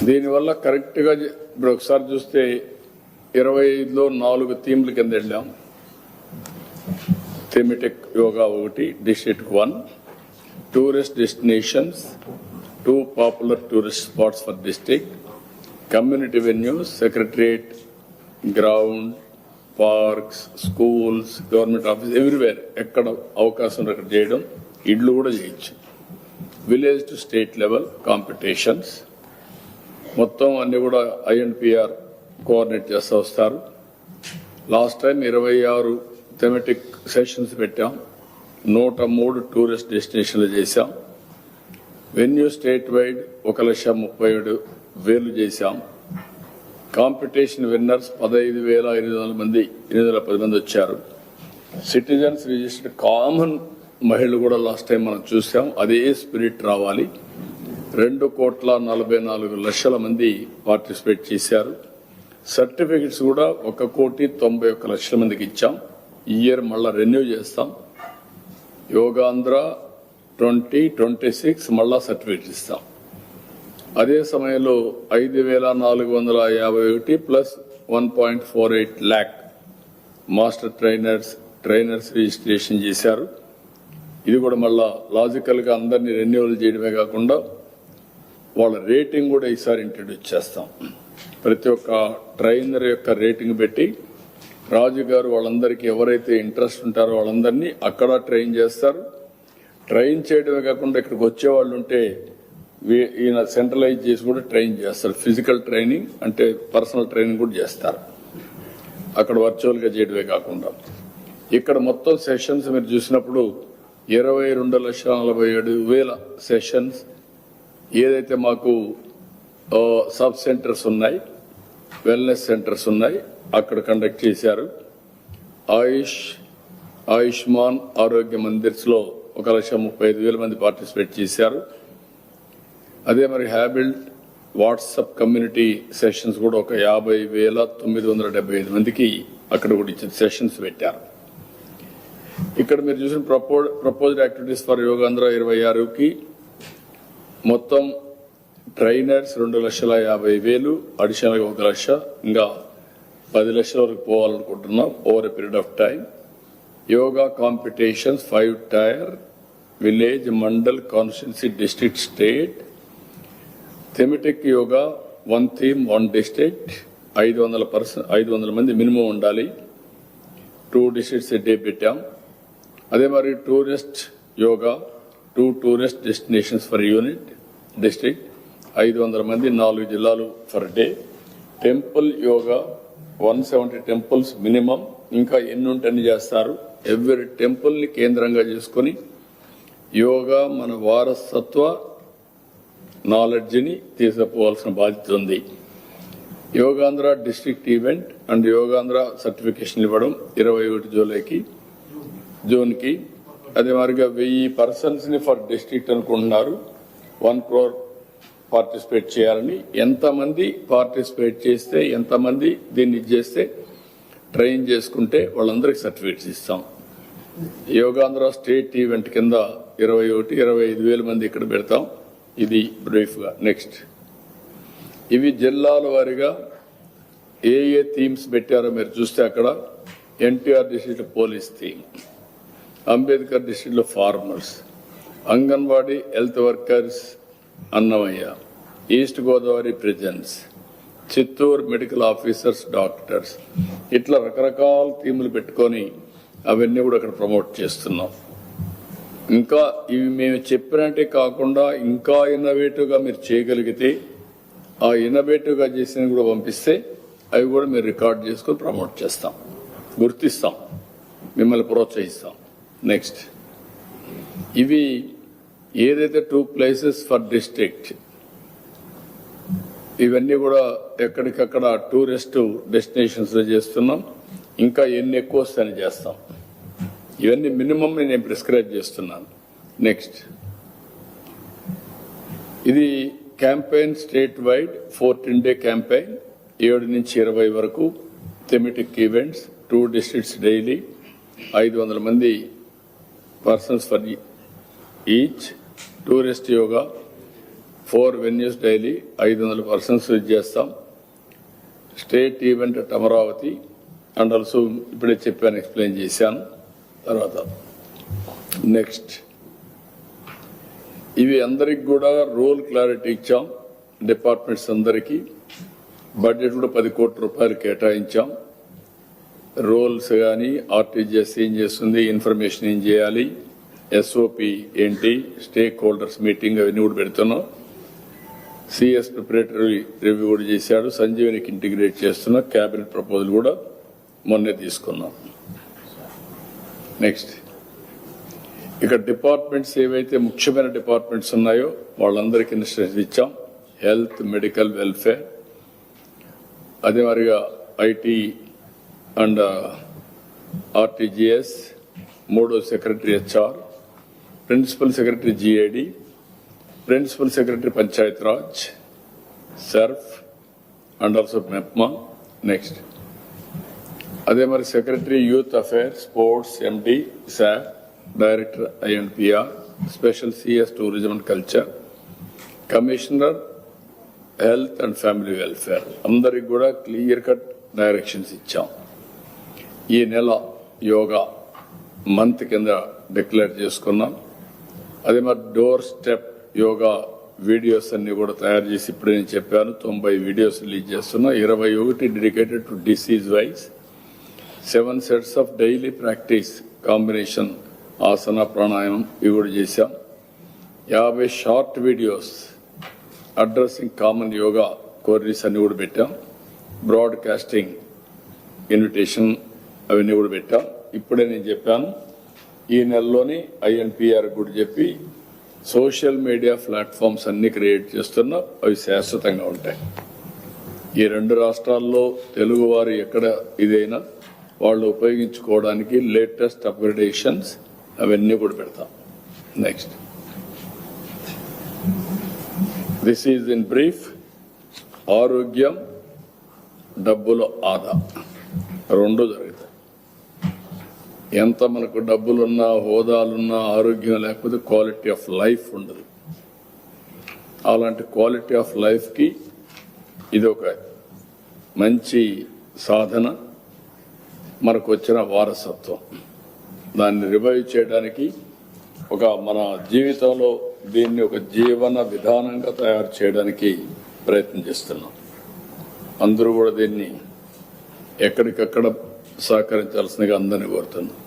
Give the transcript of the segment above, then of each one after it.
దీనివల్ల కరెక్ట్గా ఇప్పుడు ఒకసారి చూస్తే 25లో 4 థీమ్ల కింద వెళ్ళాం. థీమెటిక్ యోగా ఒకటి, district 1, tourist destinations, 2 popular tourist spots for district, community venues, secretariat, ground, parks, schools, government office, everywhere ఎక్కడ అవకాశం అక్కడ చేయడం. ఇళ్ళు కూడా చేయొచ్చు. Village to state level competitions మొత్తం అన్ని కూడా INPR కోఆర్డినేట్ చేస్తూ వస్తారు. లాస్ట్ టైం 26 థెమెటిక్ సెషన్స్ పెట్టాం. 103 టూరిస్ట్ డెస్టినేషన్లు చేశాం. వెన్యూ స్టేట్ వైడ్ 1,37,000 చేశాం. కాంపిటీషన్ విన్నర్స్ 15,810 మంది వచ్చారు. సిటిజన్స్ రిజిస్టర్డ్ కామన్ మహిళలు కూడా లాస్ట్ టైం మనం చూసాం. అదే స్పిరిట్ రావాలి. 2,44,00,000 మంది పార్టిసిపేట్ చేశారు. సర్టిఫికెట్స్ కూడా 1,91,00,000 మందికి ఇచ్చాం. ఈ ఇయర్ మళ్ళా రెన్యూ చేస్తాం. యోగాంధ్ర 2026 మళ్ళా సర్టిఫికెట్ ఇస్తాం. అదే సమయంలో 5,451 plus 1.48 lakh master trainers registration చేశారు. ఇది కూడా మళ్ళా లాజికల్ గా అందరినీ రెన్యూవల్ చేయడమే కాకుండా వాళ్ళ రేటింగ్ కూడా ఈసారి ఇంట్రడ్యూస్ చేస్తాం. ప్రతి ఒక్క ట్రైనర్ యొక్క రేటింగ్ పెట్టి రాజు గారు వాళ్ళందరికీ ఎవరైతే ఇంట్రెస్ట్ ఉంటారో వాళ్ళందరినీ అక్కడ ట్రైన్ చేస్తారు. ట్రైన్ చేయడమే కాకుండా ఇక్కడికి వచ్చేవాళ్ళు ఉంటే ఈయన సెంట్రలైజ్ చేసి కూడా ట్రైన్ చేస్తారు. ఫిజికల్ ట్రైనింగ్ అంటే పర్సనల్ ట్రైనింగ్ కూడా చేస్తారు. అక్కడ వర్చువల్ గా చేయడమే కాకుండా ఇక్కడ మొత్తం సెషన్స్ మీరు చూసినప్పుడు 22,47,000 సెషన్స్. ఏదైతే మాకు సబ్ సెంటర్స్ ఉన్నాయి, వెల్నెస్ సెంటర్స్ ఉన్నాయి, అక్కడ కండక్ట్ చేశారు. ఆయుష్మాన్ ఆరోగ్య మందిర్స్ లో 1,35,000 మంది పార్టిసిపేట్ చేశారు. అదే మరి హ్యాబిల్డ్ వాట్సాప్ కమ్యూనిటీ సెషన్స్ కూడా 50,975 అక్కడ కూడా ఇచ్చిన సెషన్స్ పెట్టారు. ఇక్కడ మీరు చూసిన ప్రపోజ్డ్ యాక్టివిటీస్ ఫర్ యోగాంధ్ర 26కి మొత్తం ట్రైనర్స్ 2,50,000, అడిషనల్ గా 1,00,000, ఇంకా 10 లక్షల వరకు పోవాలనుకుంటున్నాం over a period of time. Yoga competitions 5 tier, village, mandal, constituency, district, state. Thematic yoga 1 theme 1 district, 500 మంది మినిమం ఉండాలి. 2 డిస్ట్రిక్ట్స్ డే పెట్టాం. అదే మరి tourist yoga 2 tourist destinations for unit district, 500 మంది 4 జిల్లాలు for day. Temple yoga 170 temples minimum. ఇంకా ఎన్ని ఉంటని చేస్తారు. ఎవ్రీ టెంపుల్ ని కేంద్రంగా చేసుకుని యోగా మన వారసత్వ నాలెడ్జ్ ని తీసుకుపోవాల్సిన బాధ్యత ఉంది. Yogandhra district event and Yogandhra certification ఇవ్వడం 21 జూన్కి. అదే మరిగా 1000 పర్సన్స్ ని ఫర్ డిస్ట్రిక్ట్ అనుకుంటున్నారు. 1 crore పార్టిసిపేట్ చేయాలని. ఎంతమంది పార్టిసిపేట్ చేస్తే, ఎంతమంది దీన్ని చేస్తే ట్రైన్ చేసుకుంటే వాళ్ళందరికీ సర్టిఫికేట్స్ ఇస్తాం. యోగాంధ్ర స్టేట్ ఈవెంట్ కింద 25,000 మంది ఇక్కడ పెడతాం. ఇది బ్రీఫ్ గా. నెక్స్ట్, ఇవి జిల్లాల వారీగా ఏ థీమ్స్ పెట్టారో మీరు చూస్తే అక్కడ NTR district police theme, Ambedkar district లో farmers, anganwadi health workers Annamayya, east Godavari prisons, Chittoor medical officers doctors. ఇట్లా రకరకాల థీములు పెట్టుకొని అవన్నీ కూడా అక్కడ ప్రమోట్ చేస్తున్నాం. ఇంకా ఇవి మేము చెప్పినట్టే కాకుండా ఇంకా ఇన్నోవేటివ్ గా మీరు చేయగలిగితే ఆ ఇన్నోవేటివ్ గా చేసిన కూడా పంపిస్తే అవి కూడా మీరు రికార్డ్ చేసుకొని ప్రమోట్ చేస్తాం, గుర్తిస్తాం, మిమ్మల్ని ప్రోత్సహిస్తాం. నెక్స్ట్, ఇవి ఏదైతే 2 ప్లేసెస్ ఫర్ డిస్ట్రిక్ట్, ఇవన్నీ కూడా ఎక్కడికక్కడ టూరిస్ట్ డెస్టినేషన్స్ లో చేస్తున్నాం. ఇంకా ఎన్ని ఎక్కువ వస్తాయని చేస్తాం. ఇవన్నీ మినిమం నేను ప్రిస్క్రైబ్ చేస్తున్నాను. నెక్స్ట్, ఇది campaign state wide 14-day campaign, 7 నుంచి 20 వరకు. థెమెటిక్ ఈవెంట్స్ 2 డిస్ట్రిక్ట్స్ డైలీ, 500 మంది persons for each. Tourist yoga 4 venues daily 500 persons చేస్తాం. State event at Amaravati and also ఇప్పుడే చెప్పాను, ఎక్స్ప్లెయిన్ చేశాను. తర్వాత నెక్స్ట్ ఇవి అందరికి కూడా రోల్ క్లారిటీ ఇచ్చాం. డిపార్ట్మెంట్స్ అందరికీ బడ్జెట్ కూడా 10 కోట్ల రూపాయలు కేటాయించాం. రోల్స్ కానీ ఆర్టీజీఎస్ ఏం చేస్తుంది, ఇన్ఫర్మేషన్ ఏం చేయాలి, ఎస్ఓపి ఏంటి, స్టేక్ హోల్డర్స్ మీటింగ్ అవన్నీ కూడా పెడుతున్నాం. సిఎస్ ప్రిపరేటరీ రివ్యూ కూడా చేశాడు. సంజీవనికి ఇంటిగ్రేట్ చేస్తున్న క్యాబినెట్ ప్రపోజల్ కూడా మొన్నే తీసుకున్నాం. నెక్స్ట్ ఇక్కడ డిపార్ట్మెంట్స్ ఏవైతే ముఖ్యమైన డిపార్ట్మెంట్స్ ఉన్నాయో వాళ్ళందరికీ ఇన్స్ట్రక్షన్స్ ఇచ్చాం. హెల్త్, మెడికల్, వెల్ఫేర్, అదే మరిగా ఐటీ అండ్ ఆర్టీజీఎస్, మూడో secretary HR, principal secretary GAD, principal secretary Panchayat Raj, SERP and also MEPMA. Next అదే మరి secretary youth affairs, sports, MD, SAAP, director INPR, special CS tourism and culture, commissioner health and family welfare. అందరికి కూడా clear cut directions ఇచ్చాం. ఈ నెల yoga month కింద declare చేసుకున్నాం. అదే మరి డోర్ స్టెప్ యోగా వీడియోస్ అన్ని కూడా తయారు చేసి ఇప్పుడే నేను చెప్పాను 90 వీడియోస్ రిలీజ్ చేస్తున్నా. 21 dedicated to disease wise, 7 sets of daily practice combination asana, ప్రాణాయామం ఇవి కూడా చేశాం. 50 short videos addressing common yoga queries అన్ని కూడా పెట్టాం. బ్రాడ్కాస్టింగ్ ఇన్విటేషన్ అవన్నీ కూడా పెట్టాం. ఇప్పుడే నేను చెప్పాను ఈ నెలలోని ఐఎన్పిఆర్ కూడా చెప్పి సోషల్ మీడియా ప్లాట్ఫామ్స్ అన్ని క్రియేట్ చేస్తున్నా. అవి శాశ్వతంగా ఉంటాయి. ఈ 2 రాష్ట్రాల్లో తెలుగు వారు ఎక్కడ ఇదైనా వాళ్ళు ఉపయోగించుకోవడానికి లేటెస్ట్ అప్గ్రేడేషన్స్ అవన్నీ కూడా పెడతాం. Next this is in brief. ఆరోగ్యం, డబ్బుల ఆదా 2 జరుగుతాయి. ఎంత మనకు డబ్బులున్నా, హోదాలున్నా, ఆరోగ్యం లేకపోతే క్వాలిటీ ఆఫ్ లైఫ్ ఉండదు. అలాంటి క్వాలిటీ ఆఫ్ లైఫ్కి ఇది ఒక మంచి సాధన, మనకు వచ్చిన వారసత్వం. దాన్ని రివైవ్ చేయడానికి మన జీవితంలో దీన్ని ఒక జీవన విధానంగా తయారు చేయడానికి ప్రయత్నం చేస్తున్నాం. అందరూ కూడా దీన్ని ఎక్కడికక్కడ సహకరించాల్సిందిగా అందరినీ కోరుతున్నాం.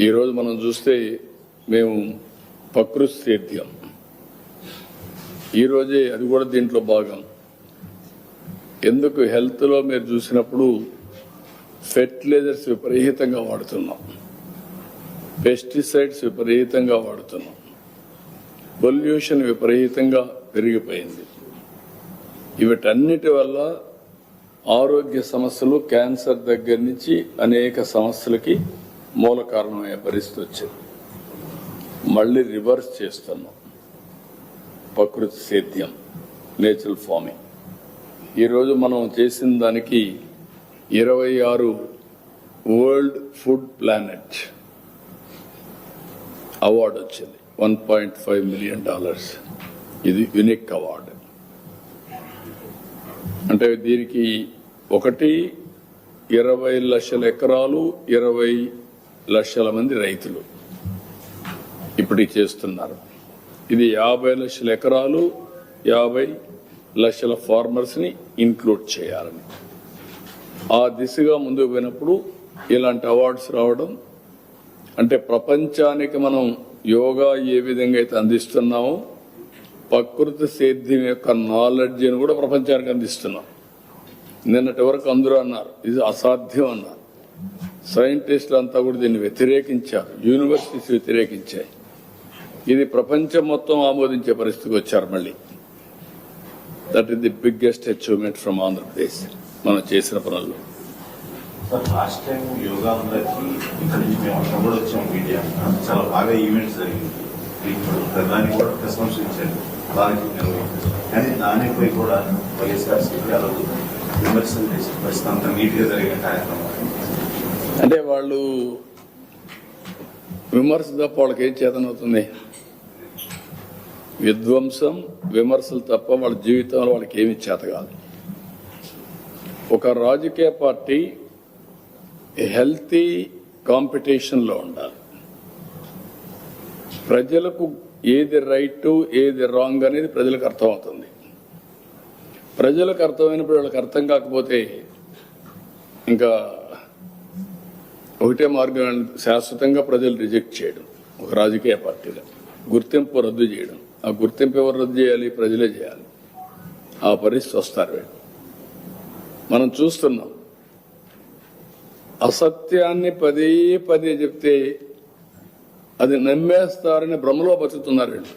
ఈరోజు మనం చూస్తే మేము ప్రకృతి సేద్యం ఈరోజే అది కూడా దీంట్లో భాగం. ఎందుకు హెల్త్లో మీరు చూసినప్పుడు ఫెర్టిలైజర్స్ విపరీతంగా వాడుతున్నాం, పెస్టిసైడ్స్ విపరీతంగా వాడుతున్నాం, పొల్యూషన్ విపరీతంగా పెరిగిపోయింది. వీటన్నిటి వల్ల ఆరోగ్య సమస్యలు, క్యాన్సర్ దగ్గర నుంచి అనేక సమస్యలకి మూల కారణమయ్యే పరిస్థితి వచ్చింది. మళ్ళీ రివర్స్ చేస్తున్నాం ప్రకృతి సేద్యం, నేచురల్ ఫార్మింగ్. ఈరోజు మనం చేసిన దానికి 26 వరల్డ్ ఫుడ్ ప్లానెట్ అవార్డు వచ్చింది, $1.5 million. ఇది యునిక్ అవార్డు. అంటే దీనికి 20 లక్షల ఎకరాలు, 20 లక్షల మంది రైతులు ఇప్పటికి చేస్తున్నారు. ఇది 50 లక్షల ఎకరాలు, 50 లక్షల ఫార్మర్స్ ని ఇంక్లూడ్ చేయాలని ఆ దిశగా ముందుకు పోయినప్పుడు ఇలాంటి అవార్డ్స్ రావడం అంటే ప్రపంచానికి మనం యోగా ఏ విధంగా అయితే అందిస్తున్నామో ప్రకృతి సేద్యం యొక్క నాలెడ్జ్ని కూడా ప్రపంచానికి అందిస్తున్నాం. నిన్నటి వరకు అందరూ అన్నారు ఇది అసాధ్యం అన్నారు. సైంటిస్టులు అంతా కూడా దీన్ని వ్యతిరేకించారు, యూనివర్సిటీస్ వ్యతిరేకించాయి. ఇది ప్రపంచం మొత్తం ఆమోదించే పరిస్థితికి వచ్చారు. మళ్ళీ that is the biggest achievement from Andhra Pradesh మనం చేసిన పనుల్లో. సార్ లాస్ట్ టైం యోగా అందరికి ఇక్కడ నుంచి మేము అక్కడ కూడా వచ్చాము. మీడియా చాలా బాగా ఈవెంట్స్ జరిగింది. ప్రధాని కూడా రెస్పాన్స్ ఇచ్చారు బాగా నిర్వహించారు. కానీ దానిపై కూడా వైఎస్ఆర్సీపీ ఆ రోజు విమర్శలు చేసి పరిస్థితి అంతా నీట్గా జరిగిన కార్యక్రమం. అంటే వాళ్ళు విమర్శ తప్ప వాళ్ళకి ఏం చేతనవుతుంది? విధ్వంసం, విమర్శలు తప్ప వాళ్ళ జీవితంలో వాళ్ళకి ఏమి చేత కాదు. ఒక రాజకీయ పార్టీ హెల్తీ కాంపిటీషన్లో ఉండాలి. ప్రజలకు ఏది రైట్ ఏది రాంగ్ అనేది ప్రజలకు అర్థమవుతుంది. ప్రజలకు అర్థమైనప్పుడు వాళ్ళకి అర్థం కాకపోతే ఇంకా ఒకటే మార్గం, శాశ్వతంగా ప్రజలు రిజెక్ట్ చేయడం. ఒక రాజకీయ పార్టీలో గుర్తింపు రద్దు చేయడం. ఆ గుర్తింపు ఎవరు రద్దు చేయాలి? ప్రజలే చేయాలి. ఆ పరిస్థితి వస్తారు వీళ్ళు. మనం చూస్తున్నాం, అసత్యాన్ని పదే పదే చెప్తే అది నమ్మేస్తారని భ్రమలో బతుకుతున్నారు వీళ్ళు.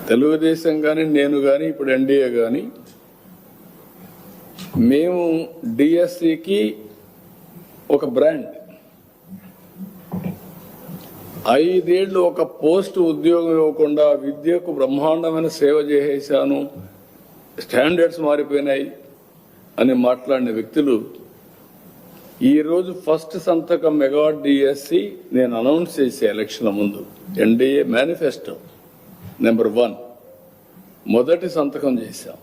తెలుగుదేశం కానీ, నేను కానీ, ఇప్పుడు ఎన్డీఏ కానీ, మేము డిఎస్సికి ఒక బ్రాండ్. 5 ఏళ్లు ఒక పోస్ట్ ఉద్యోగం ఇవ్వకుండా విద్యకు బ్రహ్మాండమైన సేవ చేసేశాను, స్టాండర్డ్స్ మారిపోయినాయి అని మాట్లాడిన వ్యక్తులు ఈరోజు ఫస్ట్ సంతకం మెగా డిఎస్సి నేను అనౌన్స్ చేసే ఎలక్షన్ల ముందు ఎన్డీఏ మేనిఫెస్టో నెంబర్ 1 మొదటి సంతకం చేశాం.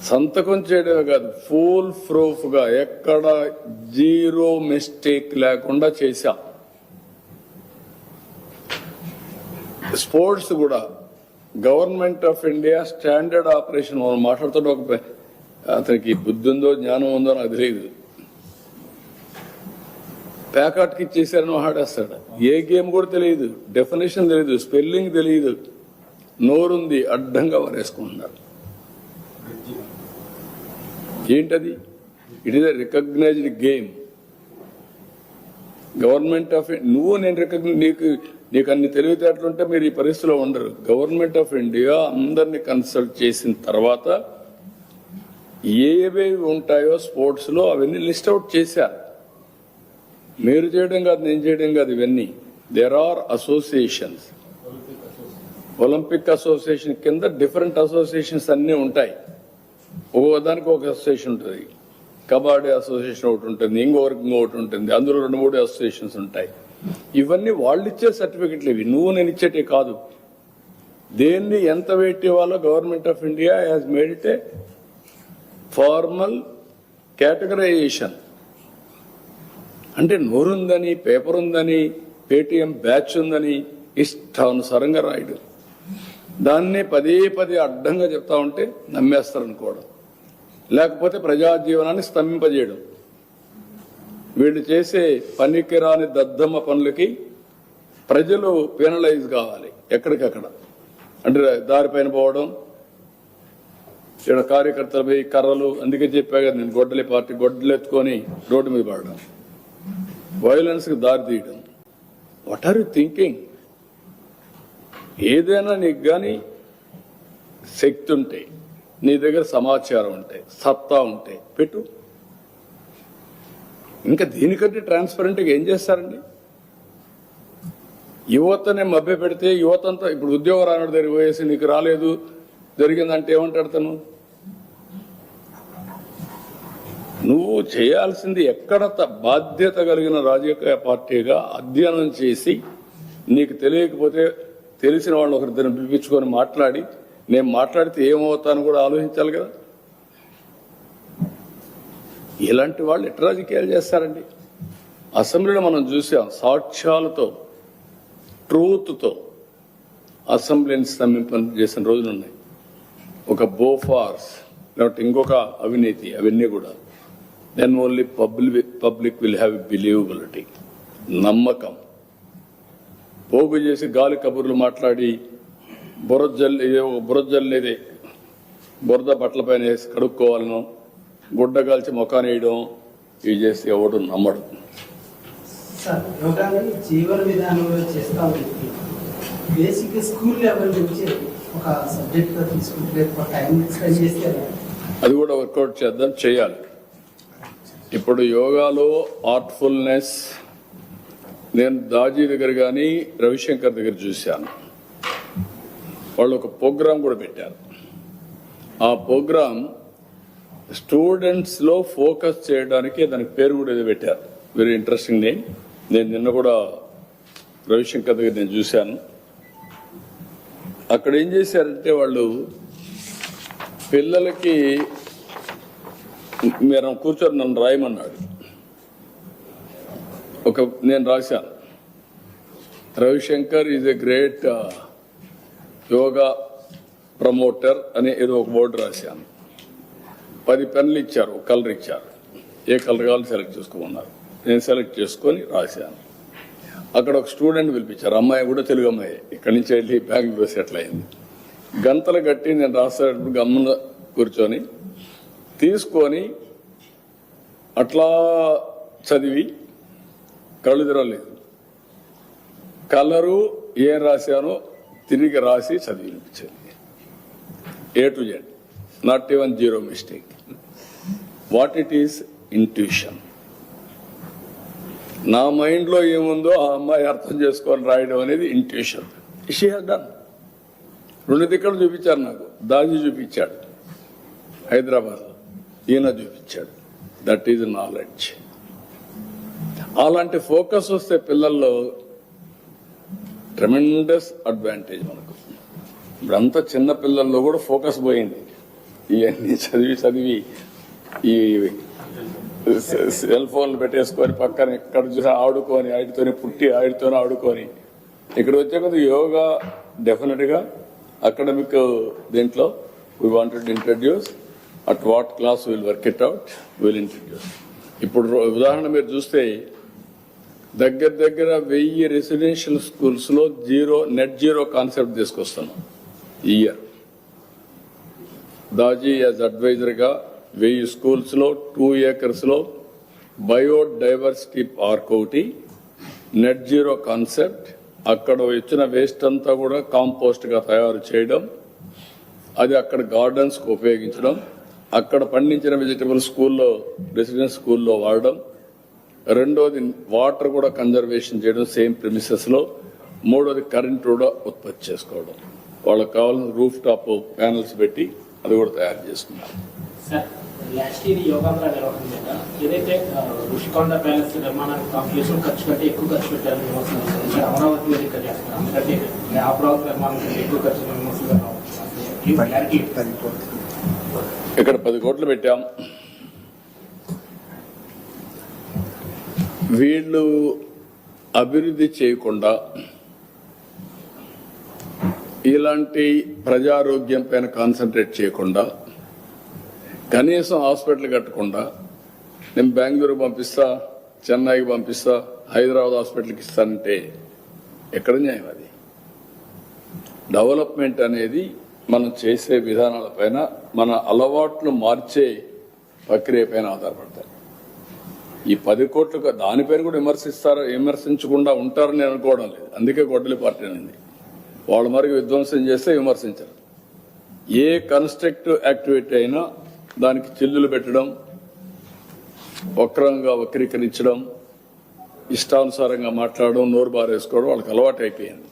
సంతకం చేయడమే కాదు, ఫుల్ ప్రూఫ్ గా ఎక్కడ జీరో మిస్టేక్ లేకుండా చేశాం. స్పోర్ట్స్ కూడా government of India standard operation మనం మాట్లాడుతుంటే ఒక అతనికి బుద్ధి ఉందో జ్ఞానం ఉందో నాకు తెలియదు, ప్యాకాట్కి ఇచ్చేసారని ఆడేస్తాడు. ఏ గేమ్ కూడా తెలియదు, డెఫినేషన్ తెలియదు, స్పెల్లింగ్ తెలియదు, నోరుంది అడ్డంగా వారేసుకుంటున్నారు. ఏంటది? It is a recognised game. Government of నువ్వు నేను నీకు అన్ని తెలివితేటలుంటే మీరు ఈ పరిస్థితిలో ఉండరు. గవర్నమెంట్ ఆఫ్ ఇండియా అందరినీ కన్సల్ట్ చేసిన తర్వాత ఏవేవి ఉంటాయో స్పోర్ట్స్ లో అవన్నీ లిస్ట్ అవుట్ చేశారు. మీరు చేయడం కాదు, నేను చేయడం కాదు, ఇవన్నీ there are associations. Olympic association కింద డిఫరెంట్ అసోసియేషన్స్ అన్నీ ఉంటాయి. ఒక్కొక్కదానికి ఒక అసోసియేషన్ ఉంటుంది. కబడ్డీ అసోసియేషన్ ఒకటి ఉంటుంది, ఇంకొకటి ఉంటుంది, అందులో 2-3 అసోసియేషన్స్ ఉంటాయి. ఇవన్నీ వాళ్ళు ఇచ్చే సర్టిఫికెట్లు, ఇవి నువ్వు నేను ఇచ్చేటే కాదు. దేన్ని ఎంత వెయిట్ ఇవ్వాలో government of India has made it A formal categorisation. అంటే నోరుందని, పేపర్ ఉందని, పేటిఎం బ్యాచ్ ఉందని ఇష్టానుసారంగా రాయడు. దాన్నే పదే పదే అడ్డంగా చెప్తా ఉంటే నమ్మేస్తారనుకోవడం, లేకపోతే ప్రజా జీవనాన్ని స్తంభింపజేయడం. వీళ్ళు చేసే పనికిరాని దద్దమ్మ పనులకి ప్రజలు పెనలైజ్ కావాలి ఎక్కడికక్కడ. అంటే దారిపైన పోవడం, ఇక్కడ కార్యకర్తలపై కర్రలు, అందుకే చెప్పా కదా నేను, గొడ్డలి పార్టీ గొడ్డలు ఎత్తుకొని రోడ్డు మీద పడడం, వైలెన్స్ కి దారి తీయడం. What are you thinking? ఏదైనా నీకు కానీ శక్తి ఉంటే, నీ దగ్గర సమాచారం ఉంటే, సత్తా ఉంటే పెట్టు. ఇంకా దీనికంటే ట్రాన్స్పరెంట్గా ఏం చేస్తారండి? యువతనే మభ్య పెడితే యువతంతా ఇప్పుడు ఉద్యోగం రానడు దగ్గర పోయేసి నీకు రాలేదు జరిగిందంటే ఏమంటాడు తను? నువ్వు చేయాల్సింది ఎక్కడ బాధ్యత కలిగిన రాజకీయ పార్టీగా అధ్యయనం చేసి, నీకు తెలియకపోతే తెలిసిన వాళ్ళు ఒకరిద్దరిని పిలిపించుకొని మాట్లాడి, నేను మాట్లాడితే ఏమవుతాను కూడా ఆలోచించాలి కదా. ఇలాంటి వాళ్ళు ఎట్లా రాజకీయాలు చేస్తారండి? అసెంబ్లీలో మనం చూసాం, సాక్ష్యాలతో ట్రూత్తో అసెంబ్లీని స్తంభింప చేసిన రోజులు ఉన్నాయి. ఒక బోఫార్స్ లేకపోతే ఇంకొక అవినీతి, అవన్నీ కూడా then only public will have believability, నమ్మకం. పోగు చేసి గాలి కబుర్లు మాట్లాడి బురజల్లేదే బురద బట్టల పైన వేసి కడుక్కోవాలను, గుడ్డ కాల్చి ముఖాన్ని వేయడం, ఇవి చేసి ఎవడు నమ్మడు. జీవన విధానంలో చేస్తా ఉంది. బేసిక్ స్కూల్ లెవెల్ నుంచి ఒక సబ్జెక్ట్ గా తీసుకుంటే టైం స్పెండ్ చేస్తే అది కూడా వర్కౌట్ చేద్దాం, చేయాలి. ఇప్పుడు యోగాలో ఆర్ట్ఫుల్నెస్ నేను దాజీ దగ్గర కానీ రవిశంకర్ దగ్గర చూశాను. వాళ్ళు ఒక ప్రోగ్రాం కూడా పెట్టారు. ఆ ప్రోగ్రాం స్టూడెంట్స్ లో ఫోకస్ చేయడానికి దానికి పేరు కూడా ఏదో పెట్టారు. Very interesting name. నేను నిన్న కూడా రవిశంకర్ దగ్గర నేను చూశాను. అక్కడ ఏం చేశారంటే వాళ్ళు పిల్లలకి మీరు కూర్చొని నన్ను రాయమన్నాడు. నేను రాశాను, Ravishankar is a great yoga promoter అని ఏదో ఒక బోర్డు రాశాను. 10 పెన్నులు ఇచ్చారు, ఒక కలర్ ఇచ్చారు. ఏ కలర్ కావాలో సెలెక్ట్ చేసుకోమన్నారు. నేను సెలెక్ట్ చేసుకొని రాశాను. అక్కడ ఒక స్టూడెంట్ పిలిపించారు, అమ్మాయి కూడా తెలుగు అమ్మాయి, ఇక్కడి నుంచి వెళ్ళి బెంగళూరు సెటిల్ అయింది. గంతలు కట్టి నేను రాసేటప్పుడు గమ్మున కూర్చొని తీసుకొని అట్లా చదివి కళ్ళు తిరగలేదు. కలరు ఏం రాశానో తిరిగి రాసి చదివి వినిపించింది. A to Z, not even zero mistake. What it is? Intuition. నా మైండ్లో ఏముందో ఆ అమ్మాయి అర్థం చేసుకొని రాయడం అనేది ఇంట్యూషన్. She has done. 2 దిక్కలు చూపించారు నాకు. దాజీ చూపించాడు హైదరాబాద్లో, ఈయన చూపించాడు. That is knowledge. అలాంటి ఫోకస్ వస్తే పిల్లల్లో ట్రెమెండస్ అడ్వాంటేజ్ మనకు. ఇప్పుడంతా చిన్న పిల్లల్లో కూడా ఫోకస్ పోయింది. ఇవన్నీ చదివి ఈ సెల్ ఫోన్లు పెట్టేసుకొని పక్కన ఎక్కడ చూసి ఆడుకొని, ఆడితోనే పుట్టి ఆడితోనే ఆడుకొని, ఇక్కడ వచ్చే కొద్ది యోగా డెఫినెట్గా అకాడమిక్ దీంట్లో we wanted introduce. At what class will work it out, will introduce. ఇప్పుడు ఉదాహరణ మీరు చూస్తే దగ్గర 1000 రెసిడెన్షియల్ స్కూల్స్ లో నెట్ జీరో కాన్సెప్ట్ తీసుకొస్తున్నాం ఈ ఇయర్. దాజీ యాజ్ అడ్వైజర్ గా 1000 స్కూల్స్ లో 2 acres లో బయోడైవర్సిటీ పార్క్ ఒకటి, నెట్ జీరో కాన్సెప్ట్. అక్కడ వచ్చిన వేస్ట్ అంతా కూడా కాంపోస్ట్ గా తయారు చేయడం, అది అక్కడ గార్డెన్స్ కు ఉపయోగించడం, అక్కడ పండించిన వెజిటబుల్ స్కూల్లో రెసిడెన్స్ స్కూల్లో వాడడం. రెండోది వాటర్ కూడా కన్జర్వేషన్ చేయడం సేమ్ ప్రిమిసెస్ లో. మూడోది కరెంట్ కూడా ఉత్పత్తి చేసుకోవడం. వాళ్ళకి కావాల్సిన రూఫ్ టాప్ ప్యానల్స్ పెట్టి అది కూడా తయారు చేసుకున్నారు. లాస్ట్ ఇయర్ యోగాంధ్ర నిర్వహణ మీద ఏదైతే ఋషికొండ ప్యాలెస్ నిర్మాణానికి కాంప్లెక్స్ ఖర్చు పెట్టి ఎక్కువ ఖర్చు పెట్టారని విమర్శలు వస్తున్నాయి. అమరావతి వేదిక చేస్తున్నారు, ఎందుకంటే ఆ ప్రాజెక్ట్ నిర్మాణం ఎక్కువ ఖర్చు విమర్శలు. ఇక్కడ 10 కోట్లు పెట్టాం. వీళ్ళు అభివృద్ధి చేయకుండా, ఇలాంటి ప్రజారోగ్యం పైన కాన్సన్ట్రేట్ చేయకుండా, కనీసం హాస్పిటల్ కట్టకుండా, నేను బెంగళూరు పంపిస్తా, చెన్నైకి పంపిస్తా, హైదరాబాద్ హాస్పిటల్కి ఇస్తానంటే ఎక్కడ న్యాయం? అది డెవలప్మెంట్ అనేది మనం చేసే విధానాలపైన, మన అలవాట్లు మార్చే ప్రక్రియ పైన ఆధారపడతాయి. ఈ 10 కోట్లు దానిపైన కూడా విమర్శించకుండా ఉంటారని అనుకోవడం లేదు. అందుకే గొడ్డలి పార్టీ అనేది వాళ్ళు మరి విధ్వంసం చేస్తే విమర్శించరు. ఏ కన్స్ట్రక్టివ్ యాక్టివిటీ అయినా దానికి చిల్లులు పెట్టడం, వక్రంగా వక్రీకరించడం, ఇష్టానుసారంగా మాట్లాడడం, నోరు బారేసుకోవడం వాళ్ళకి అలవాటు అయిపోయింది.